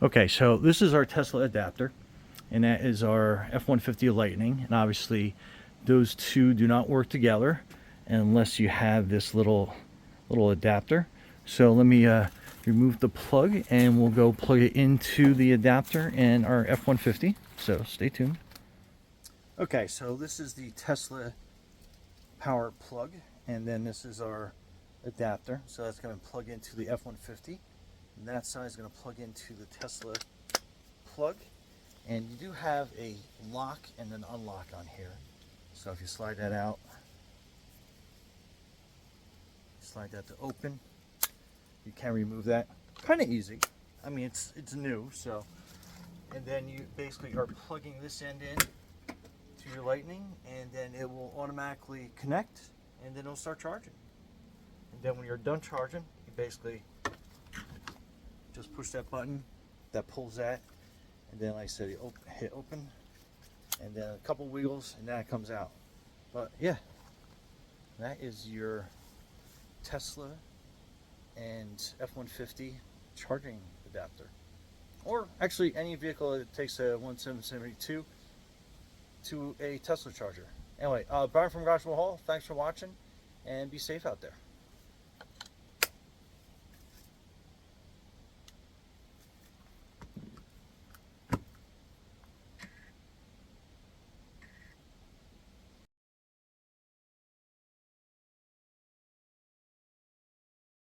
Okay, so this is our Tesla adapter, and that is our F-150 Lightning, and obviously those two do not work together unless you have this little adapter. So let me remove the plug and we'll go plug it into the adapter in our F-150. So stay tuned. Okay, so this is the Tesla power plug, and then this is our adapter. So that's going to plug into the F-150, and that side is going to plug into the Tesla plug. And you do have a lock and an unlock on here. So if you slide that out, slide that to open, you can remove that. Kind of easy. I mean, it's new, so. And then you basically are plugging this end in to your Lightning, and then it will automatically connect, and then it'll start charging. And then when you're done charging, you basically just push that button that pulls that, and then like I said, you hit open, and then a couple wiggles, and that comes out. But yeah, that is your Tesla and F-150 charging adapter. Or actually any vehicle that takes a 1772 to a Tesla charger. Anyway, Brian from Garage Hall, thanks for watching, and be safe out there.